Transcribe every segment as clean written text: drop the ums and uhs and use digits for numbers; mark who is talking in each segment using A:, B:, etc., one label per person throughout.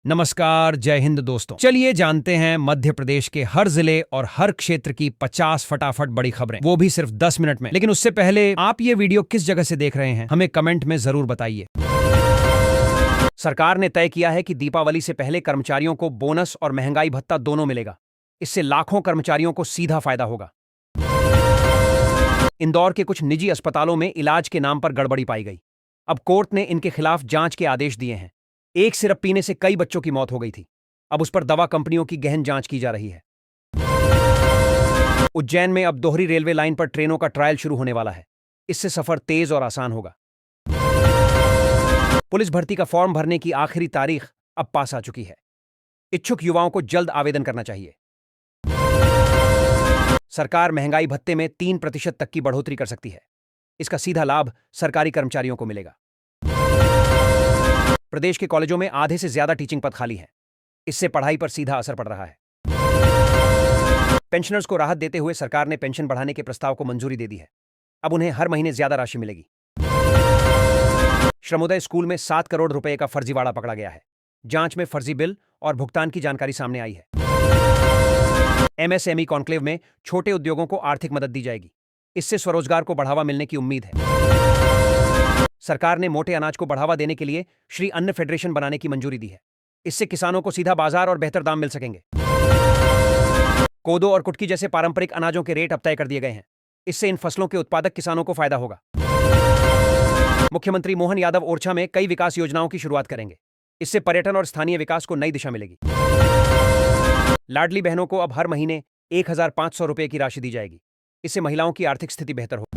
A: नमस्कार, जय हिंद दोस्तों। चलिए जानते हैं मध्य प्रदेश के हर जिले और हर क्षेत्र की 50 फटाफट बड़ी खबरें, वो भी सिर्फ 10 मिनट में। लेकिन उससे पहले आप ये वीडियो किस जगह से देख रहे हैं हमें कमेंट में जरूर बताइए। सरकार ने तय किया है कि दीपावली से पहले कर्मचारियों को बोनस और महंगाई भत्ता दोनों मिलेगा। इससे लाखों कर्मचारियों को सीधा फायदा होगा। इंदौर के कुछ निजी अस्पतालों में इलाज के नाम पर गड़बड़ी पाई गई। अब कोर्ट ने इनके खिलाफ जांच के आदेश दिए हैं। एक सिरप पीने से कई बच्चों की मौत हो गई थी। अब उस पर दवा कंपनियों की गहन जांच की जा रही है। उज्जैन में अब दोहरी रेलवे लाइन पर ट्रेनों का ट्रायल शुरू होने वाला है। इससे सफर तेज और आसान होगा। पुलिस भर्ती का फॉर्म भरने की आखिरी तारीख अब पास आ चुकी है। इच्छुक युवाओं को जल्द आवेदन करना चाहिए। सरकार महंगाई भत्ते में 3% तक की बढ़ोतरी कर सकती है। इसका सीधा लाभ सरकारी कर्मचारियों को मिलेगा। प्रदेश के कॉलेजों में आधे से ज्यादा टीचिंग पद खाली हैं। इससे पढ़ाई पर सीधा असर पड़ रहा है। पेंशनर्स को राहत देते हुए सरकार ने पेंशन बढ़ाने के प्रस्ताव को मंजूरी दे दी है। अब उन्हें हर महीने ज्यादा राशि मिलेगी। श्रमोदय स्कूल में 7 करोड़ रुपए का फर्जीवाड़ा पकड़ा गया है। जांच में फर्जी बिल और भुगतान की जानकारी सामने आई है। एमएसएमई कॉन्क्लेव में छोटे उद्योगों को आर्थिक मदद दी जाएगी। इससे स्वरोजगार को बढ़ावा मिलने की उम्मीद है। सरकार ने मोटे अनाज को बढ़ावा देने के लिए श्री अन्न फेडरेशन बनाने की मंजूरी दी है। इससे किसानों को सीधा बाजार और बेहतर दाम मिल सकेंगे। कोदो और कुटकी जैसे पारंपरिक अनाजों के रेट अब तय कर दिए गए हैं। इससे इन फसलों के उत्पादक किसानों को फायदा होगा। मुख्यमंत्री मोहन यादव ओरछा में कई विकास योजनाओं की शुरुआत करेंगे। इससे पर्यटन और स्थानीय विकास को नई दिशा मिलेगी। लाडली बहनों को अब हर महीने 1,500 रुपए की राशि दी जाएगी। इससे महिलाओं की आर्थिक स्थिति बेहतर होगी।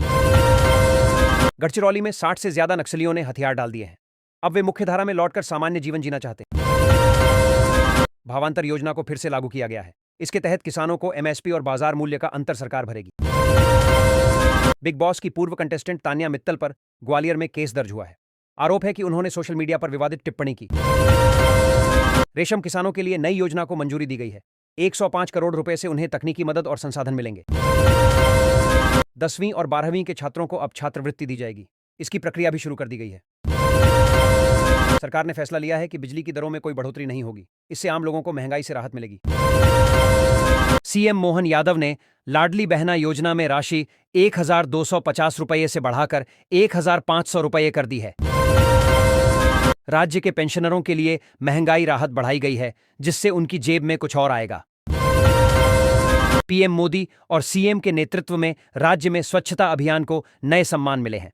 A: गढ़चिरौली में 60 से ज्यादा नक्सलियों ने हथियार डाल दिए हैं। अब वे मुख्यधारा में लौटकर सामान्य जीवन जीना चाहते हैं। भावांतर योजना को फिर से लागू किया गया है। इसके तहत किसानों को एमएसपी और बाजार मूल्य का अंतर सरकार भरेगी। बिग बॉस की पूर्व कंटेस्टेंट तान्या मित्तल पर ग्वालियर में केस दर्ज हुआ है। आरोप है कि उन्होंने सोशल मीडिया पर विवादित टिप्पणी की। रेशम किसानों के लिए नई योजना को मंजूरी दी गई है। 105 करोड़ रुपए से उन्हें तकनीकी मदद और संसाधन मिलेंगे। 10वीं और 12वीं के छात्रों को अब छात्रवृत्ति दी जाएगी। इसकी प्रक्रिया भी शुरू कर दी गई है। सरकार ने फैसला लिया है कि बिजली की दरों में कोई बढ़ोतरी नहीं होगी। इससे आम लोगों को महंगाई से राहत मिलेगी। सीएम मोहन यादव ने लाडली बहना योजना में राशि 1,250 रुपये से बढ़ाकर 1,500 रुपये कर दी है। राज्य के पेंशनरों के लिए महंगाई राहत बढ़ाई गई है, जिससे उनकी जेब में कुछ और आएगा। पीएम मोदी और सीएम के नेतृत्व में राज्य में स्वच्छता अभियान को नए सम्मान मिले हैं।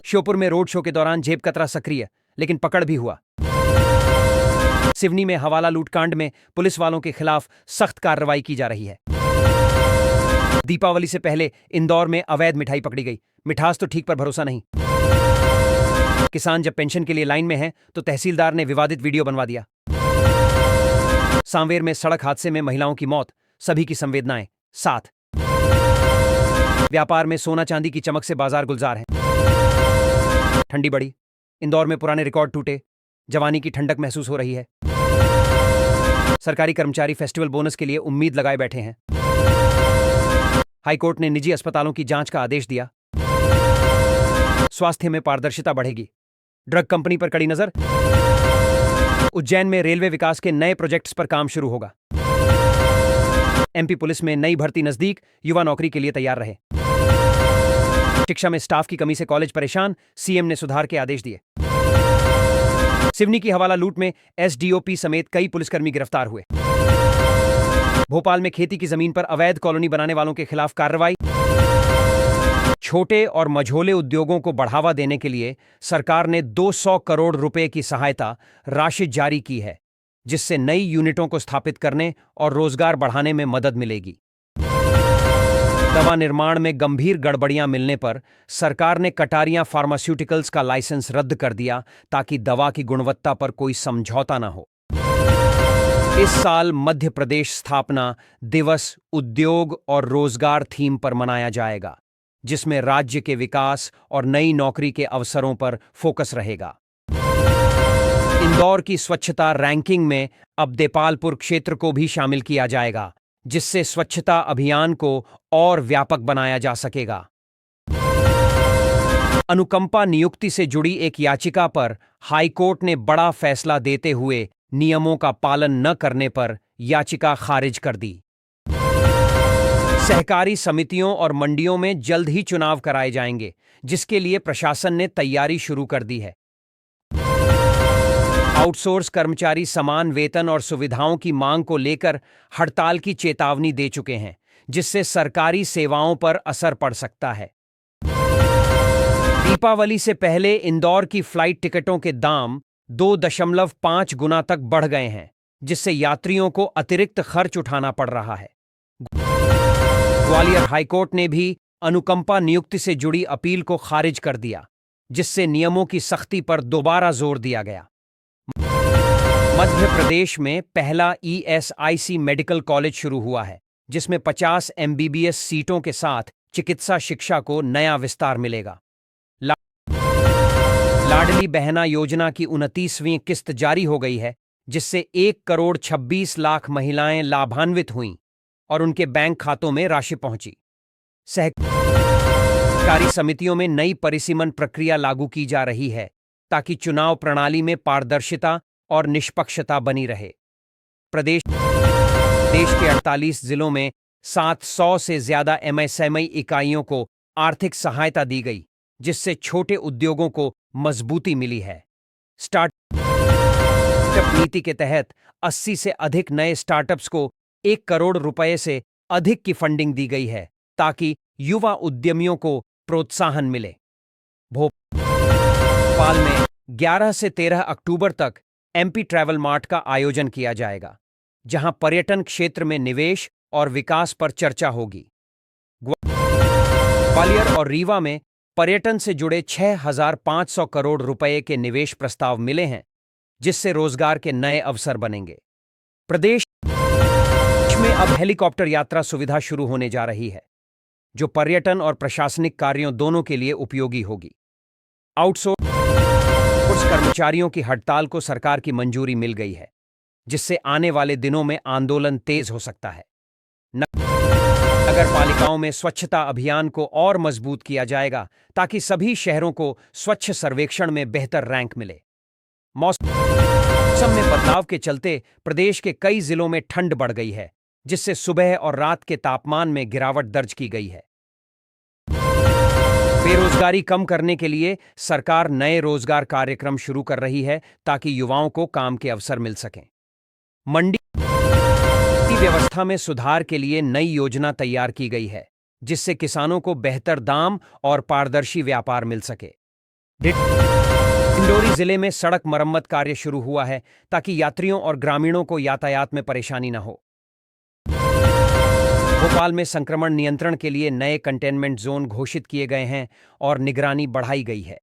A: श्योपुर में रोड शो के दौरान जेब कतरा सक्रिय, लेकिन पकड़ भी हुआ। सिवनी में हवाला लूटकांड में पुलिस वालों के खिलाफ सख्त कार्रवाई की जा रही है। दीपावली से पहले इंदौर में अवैध मिठाई पकड़ी गई। मिठास तो ठीक पर भरोसा नहीं। किसान जब पेंशन के लिए लाइन में हैं, तो तहसीलदार ने विवादित वीडियो बनवा दिया। सांवेर में सड़क हादसे में महिलाओं की मौत, सभी की संवेदनाएं साथ। व्यापार में सोना चांदी की चमक से बाजार गुलजार है। ठंडी बढ़ी, इंदौर में पुराने रिकॉर्ड टूटे, जवानी की ठंडक महसूस हो रही है। सरकारी कर्मचारी फेस्टिवल बोनस के लिए उम्मीद लगाए बैठे हैं। हाईकोर्ट ने निजी अस्पतालों की जांच का आदेश दिया। स्वास्थ्य में पारदर्शिता बढ़ेगी। ड्रग कंपनी पर कड़ी नजर। उज्जैन में रेलवे विकास के नए प्रोजेक्ट्स पर काम शुरू होगा। एमपी पुलिस में नई भर्ती नजदीक, युवा नौकरी के लिए तैयार रहे। शिक्षा में स्टाफ की कमी से कॉलेज परेशान, सीएम ने सुधार के आदेश दिए। सिवनी की हवाला लूट में एसडीओपी समेत कई पुलिसकर्मी गिरफ्तार हुए। भोपाल में खेती की जमीन पर अवैध कॉलोनी बनाने वालों के खिलाफ कार्रवाई। छोटे और मझोले उद्योगों को बढ़ावा देने के लिए सरकार ने 200 करोड़ रुपए की सहायता राशि जारी की है, जिससे नई यूनिटों को स्थापित करने और रोजगार बढ़ाने में मदद मिलेगी। दवा निर्माण में गंभीर गड़बड़ियां मिलने पर सरकार ने कटारिया फार्मास्यूटिकल्स का लाइसेंस रद्द कर दिया, ताकि दवा की गुणवत्ता पर कोई समझौता न हो। इस साल मध्य प्रदेश स्थापना दिवस उद्योग और रोजगार थीम पर मनाया जाएगा, जिसमें राज्य के विकास और नई नौकरी के अवसरों पर फोकस रहेगा। इंदौर की स्वच्छता रैंकिंग में अब देपालपुर क्षेत्र को भी शामिल किया जाएगा, जिससे स्वच्छता अभियान को और व्यापक बनाया जा सकेगा। अनुकंपा नियुक्ति से जुड़ी एक याचिका पर हाईकोर्ट ने बड़ा फैसला देते हुए नियमों का पालन न करने पर याचिका खारिज कर दी। सहकारी समितियों और मंडियों में जल्द ही चुनाव कराए जाएंगे, जिसके लिए प्रशासन ने तैयारी शुरू कर दी है। आउटसोर्स कर्मचारी समान वेतन और सुविधाओं की मांग को लेकर हड़ताल की चेतावनी दे चुके हैं, जिससे सरकारी सेवाओं पर असर पड़ सकता है। दीपावली से पहले इंदौर की फ्लाइट टिकटों के दाम 2.5 गुना तक बढ़ गए हैं, जिससे यात्रियों को अतिरिक्त खर्च उठाना पड़ रहा है। ग्वालियर हाईकोर्ट ने भी अनुकंपा नियुक्ति से जुड़ी अपील को खारिज कर दिया, जिससे नियमों की सख्ती पर दोबारा जोर दिया गया। मध्य प्रदेश में पहला ESIC मेडिकल कॉलेज शुरू हुआ है, जिसमें 50 MBBS सीटों के साथ चिकित्सा शिक्षा को नया विस्तार मिलेगा। लाडली बहना योजना की 29वीं किस्त जारी हो गई है, जिससे 1,26,00,000 महिलाएं लाभान्वित हुईं और उनके बैंक खातों में राशि पहुंची। सहकारी समितियों में नई परिसीमन प्रक्रिया लागू की जा रही है, ताकि चुनाव प्रणाली में पारदर्शिता और निष्पक्षता बनी रहे। देश के 48 जिलों में 700 से ज्यादा MSME इकाइयों को आर्थिक सहायता दी गई, जिससे छोटे उद्योगों को मजबूती मिली है। स्टार्टअप नीति के तहत 80 से अधिक नए स्टार्टअप्स को 1 करोड़ रुपए से अधिक की फंडिंग दी गई है, ताकि युवा उद्यमियों को प्रोत्साहन मिले। भोपाल में 11 से 13 अक्टूबर तक MP ट्रैवल मार्ट का आयोजन किया जाएगा, जहां पर्यटन क्षेत्र में निवेश और विकास पर चर्चा होगी। ग्वालियर और रीवा में पर्यटन से जुड़े 6,500 करोड़ रुपए के निवेश प्रस्ताव मिले हैं, जिससे रोजगार के नए अवसर बनेंगे। प्रदेश में अब हेलीकॉप्टर यात्रा सुविधा शुरू होने जा रही है, जो पर्यटन और प्रशासनिक कार्यों दोनों के लिए उपयोगी होगी। आउटसोर्स कर्मचारियों की हड़ताल को सरकार की मंजूरी मिल गई है, जिससे आने वाले दिनों में आंदोलन तेज हो सकता है। नगर पालिकाओं में स्वच्छता अभियान को और मजबूत किया जाएगा, ताकि सभी शहरों को स्वच्छ सर्वेक्षण में बेहतर रैंक मिले। मौसम में बदलाव के चलते प्रदेश के कई जिलों में ठंड बढ़ गई है, जिससे सुबह और रात के तापमान में गिरावट दर्ज की गई है। बेरोजगारी कम करने के लिए सरकार नए रोजगार कार्यक्रम शुरू कर रही है, ताकि युवाओं को काम के अवसर मिल सकें। मंडी व्यवस्था में सुधार के लिए नई योजना तैयार की गई है, जिससे किसानों को बेहतर दाम और पारदर्शी व्यापार मिल सके। डिंडोरी जिले में सड़क मरम्मत कार्य शुरू हुआ है, ताकि यात्रियों और ग्रामीणों को यातायात में परेशानी न हो। भोपाल में संक्रमण नियंत्रण के लिए नए कंटेनमेंट जोन घोषित किए गए हैं और निगरानी बढ़ाई गई है।